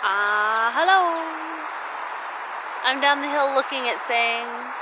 Hello. I'm down the hill looking at things.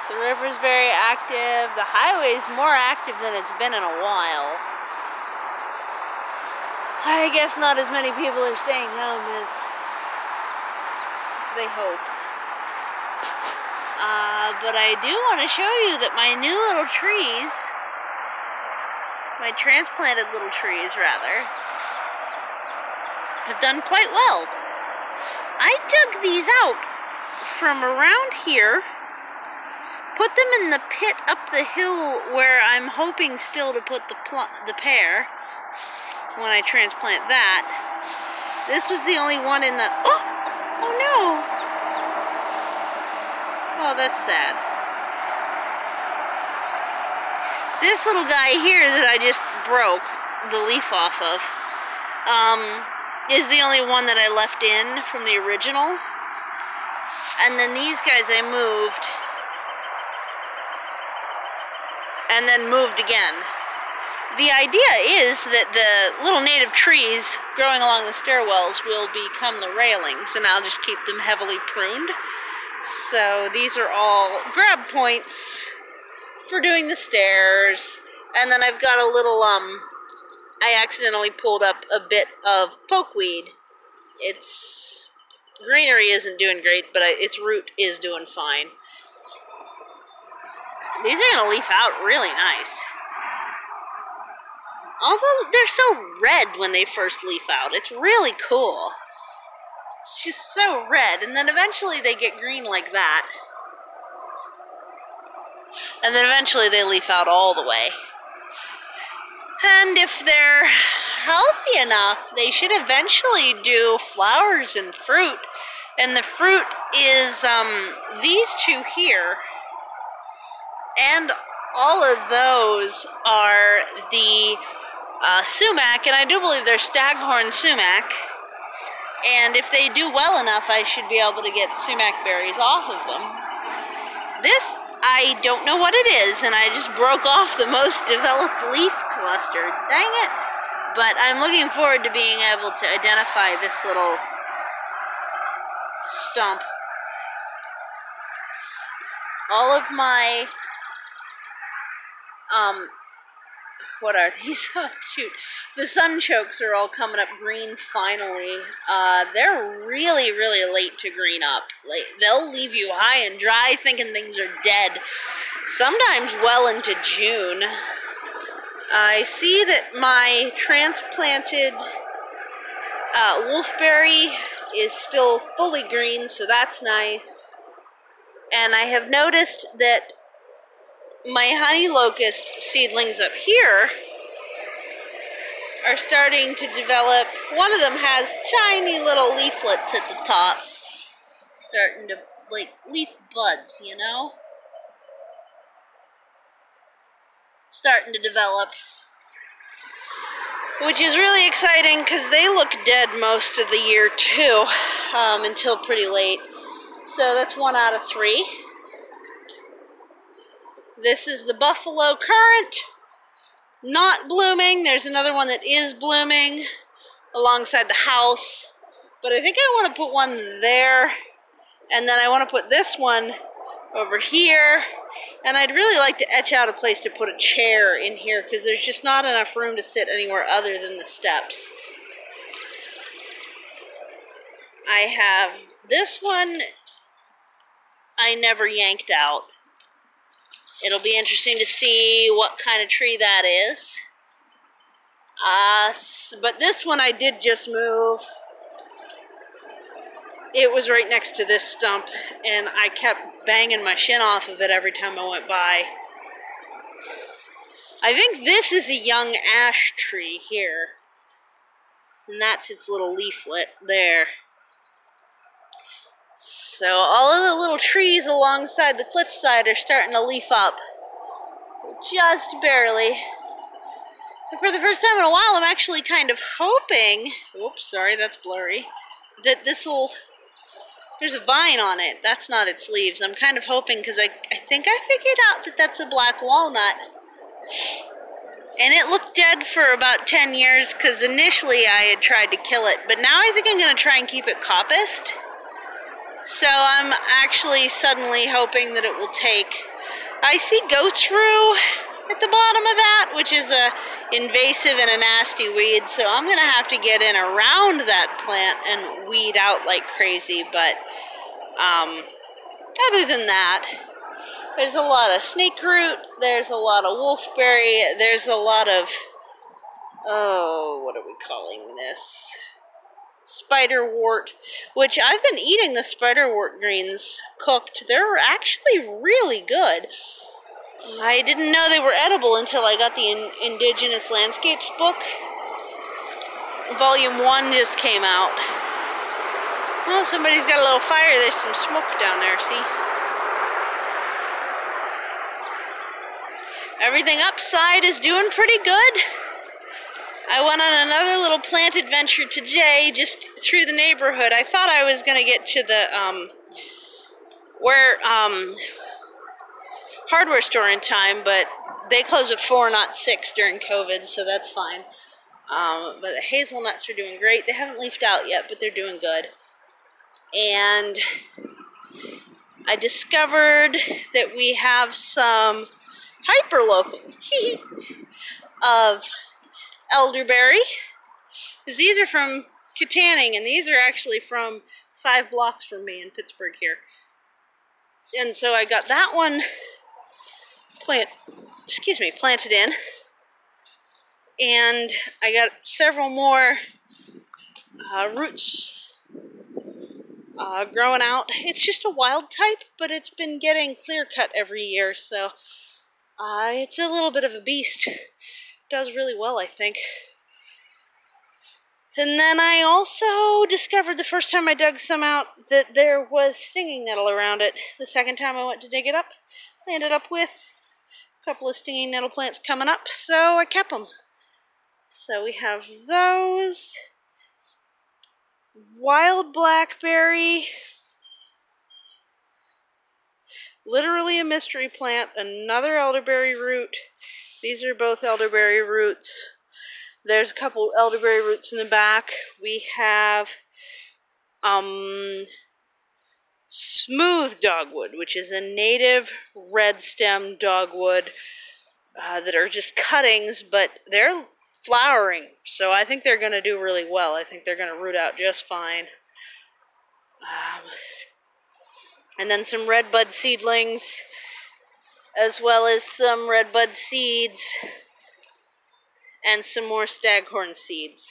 The river's very active. The highway's more active than it's been in a while. I guess not as many people are staying home as they hope. But I do want to show you that my new little trees, my transplanted little trees rather, have done quite well. I dug these out from around here, put them in the pit up the hill where I'm hoping still to put the pear when I transplant that. This was the only one in the... Oh no! Oh, that's sad. This little guy here that I just broke the leaf off of, is the only one that I left in from the original. And then these guys I moved, and then moved again. The idea is that the little native trees growing along the stairwells will become the railings, and I'll just keep them heavily pruned. So these are all grab points for doing the stairs. And then I've got a little, I accidentally pulled up a bit of pokeweed. Its greenery isn't doing great, but its root is doing fine. These are going to leaf out really nice. Although they're so red when they first leaf out. It's really cool. It's just so red, and then eventually they get green like that. And then eventually they leaf out all the way. And if they're healthy enough, they should eventually do flowers and fruit. And the fruit is these two here. And all of those are the sumac, and I do believe they're staghorn sumac. And if they do well enough, I should be able to get sumac berries off of them. This, I don't know what it is, and I just broke off the most developed leaf cluster. Dang it. But I'm looking forward to being able to identify this little stump. All of my, what are these? Oh, shoot. The Sunchokes are all coming up green finally. They're really, really late to green up. They'll leave you high and dry thinking things are dead. Sometimes well into June. I see that my transplanted wolfberry is still fully green, so that's nice. And I have noticed that my honey locust seedlings up here are starting to develop. One of them has tiny little leaflets at the top, starting to, like, leaf buds, you know? Starting to develop, which is really exciting because they look dead most of the year too, until pretty late. So that's 1 out of 3. This is the buffalo currant, not blooming. There's another one that is blooming alongside the house, but I think I want to put one there, and then I want to put this one over here, and I'd really like to etch out a place to put a chair in here because there's just not enough room to sit anywhere other than the steps. I have this one I never yanked out. It'll be interesting to see what kind of tree that is. But this one I did just move. It was right next to this stump, and I kept banging my shin off of it every time I went by. I think this is a young ash tree here, and that's its little leaflet there. So all of the little trees alongside the cliffside are starting to leaf up, just barely. And for the first time in a while, I'm actually kind of hoping, oops, sorry, that's blurry, that this will, there's a vine on it. That's not its leaves. I'm kind of hoping, because I think I figured out that that's a black walnut. And it looked dead for about 10 years because initially I had tried to kill it, but now I think I'm going to try and keep it coppiced. So I'm actually suddenly hoping that it will take... I see goat's rue at the bottom of that, which is a invasive and a nasty weed, so I'm going to have to get in around that plant and weed out like crazy, but other than that, there's a lot of snake root, there's a lot of wolfberry, there's a lot of, oh, what are we calling this? Spiderwort, which I've been eating the spiderwort greens cooked. They're actually really good. I didn't know they were edible until I got the Indigenous Landscapes book. Volume 1 just came out. Oh, somebody's got a little fire. There's some smoke down there, see? Everything upside is doing pretty good. I went on another little plant adventure today, just through the neighborhood. I thought I was going to get to the, hardware store in time, but they close at 4, not 6 during COVID, so that's fine. But the hazelnuts are doing great. They haven't leafed out yet, but they're doing good. And I discovered that we have some hyper-local of elderberry, because these are from Katanning, and these are actually from 5 blocks from me in Pittsburgh here. And so I got that one planted in, and I got several more roots growing out. It's just a wild type, but it's been getting clear cut every year, so it's a little bit of a beast. It does really well, I think. And then I also discovered the first time I dug some out that there was stinging nettle around it. The second time I went to dig it up, I ended up with a couple of stinging nettle plants coming up, so I kept them. So we have those. Wild blackberry. Literally a mystery plant. Another elderberry root. These are both elderberry roots. There's a couple elderberry roots in the back. We have smooth dogwood, which is a native red stem dogwood that are just cuttings, but they're flowering, so I think they're going to do really well. I think they're going to root out just fine. And then some red bud seedlings, as well as some red bud seeds, and some more staghorn seeds.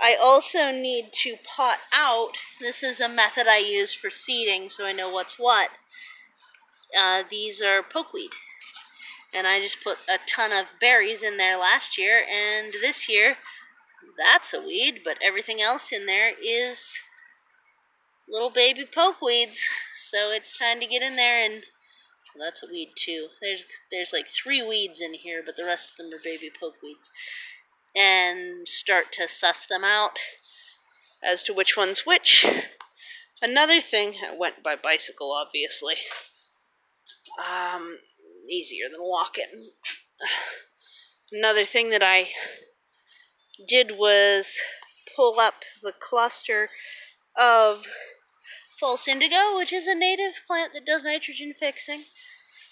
I also need to pot out. This is a method I use for seeding, so I know what's what. These are pokeweed. And I just put a ton of berries in there last year, and this year, that's a weed, but everything else in there is little baby pokeweeds. So it's time to get in there, and well, that's a weed too. There's like 3 weeds in here, but the rest of them are baby pokeweeds. And start to suss them out as to which one's which. Another thing, I went by bicycle, obviously. Easier than walking. Another thing that I did was pull up the cluster of false indigo, which is a native plant that does nitrogen fixing.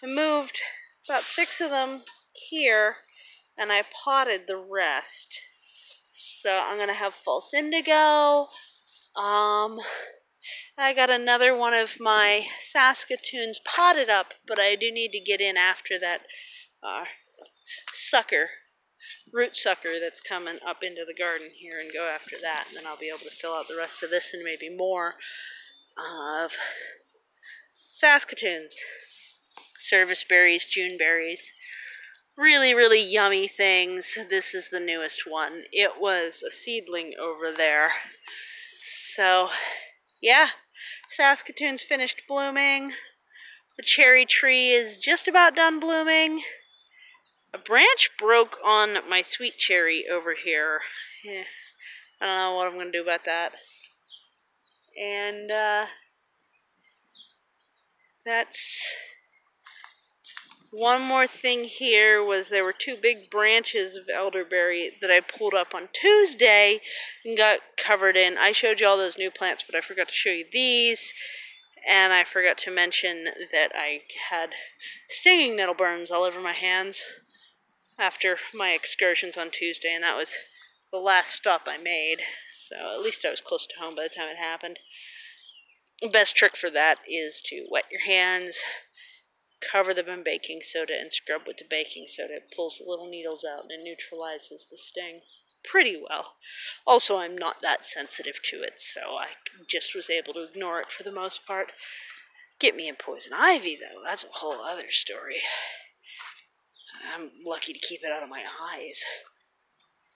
I moved about 6 of them here, and I potted the rest. So I'm going to have false indigo. I got another one of my Saskatoons potted up, but I do need to get in after that root sucker that's coming up into the garden here and go after that. And then I'll be able to fill out the rest of this and maybe more of Saskatoons. Service berries, June berries. Really, really yummy things. This is the newest one. It was a seedling over there. So, yeah, Saskatoon's finished blooming. The cherry tree is just about done blooming. A branch broke on my sweet cherry over here. Yeah, I don't know what I'm going to do about that. And that's One more thing here was there were 2 big branches of elderberry that I pulled up on Tuesday and got covered in. I showed you all those new plants, but I forgot to show you these. And I forgot to mention that I had stinging nettle burns all over my hands after my excursions on Tuesday, and that was the last stop I made. So at least I was close to home by the time it happened. The best trick for that is to wet your hands, cover them in baking soda, and scrub with the baking soda. It pulls the little needles out and neutralizes the sting pretty well. Also, I'm not that sensitive to it, so I just was able to ignore it for the most part. Get me in poison ivy, though. That's a whole other story. I'm lucky to keep it out of my eyes.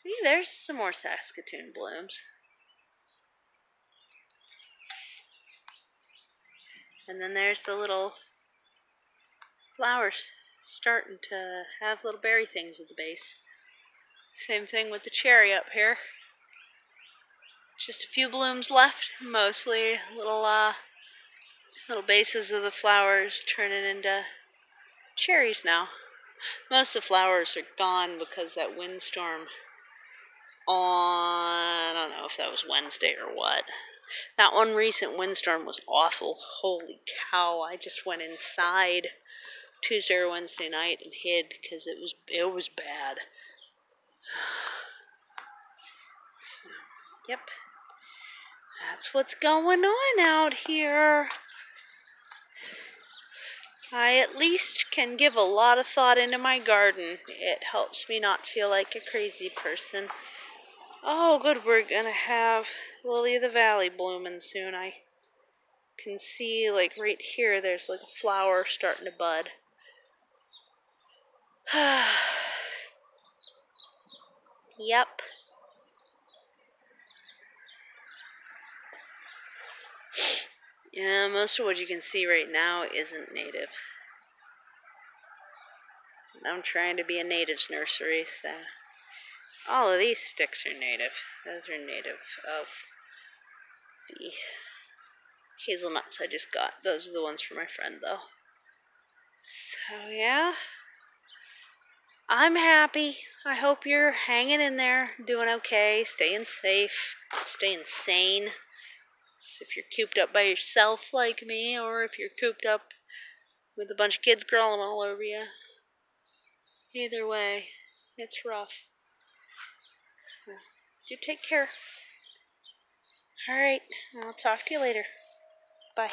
See, there's some more Saskatoon blooms. And then there's the little flowers starting to have little berry things at the base. Same thing with the cherry up here. Just a few blooms left, mostly little bases of the flowers turning into cherries now. Most of the flowers are gone because that windstorm on, I don't know if that was Wednesday or what. That one recent windstorm was awful. Holy cow, I just went inside Tuesday or Wednesday night and hid because it was bad. So, yep. That's what's going on out here. I at least can give a lot of thought into my garden. It helps me not feel like a crazy person. Oh, good, we're gonna have Lily of the Valley blooming soon. I can see, like, right here, there's like a flower starting to bud. Yep. Yeah, most of what you can see right now isn't native. I'm trying to be a natives nursery, so all of these sticks are native. Those are native of the hazelnuts I just got. Those are the ones for my friend, though. So, yeah. I'm happy. I hope you're hanging in there, doing okay, staying safe, staying sane. So if you're cooped up by yourself like me, or if you're cooped up with a bunch of kids crawling all over you. Either way, it's rough. Do take care. Alright, I'll talk to you later. Bye.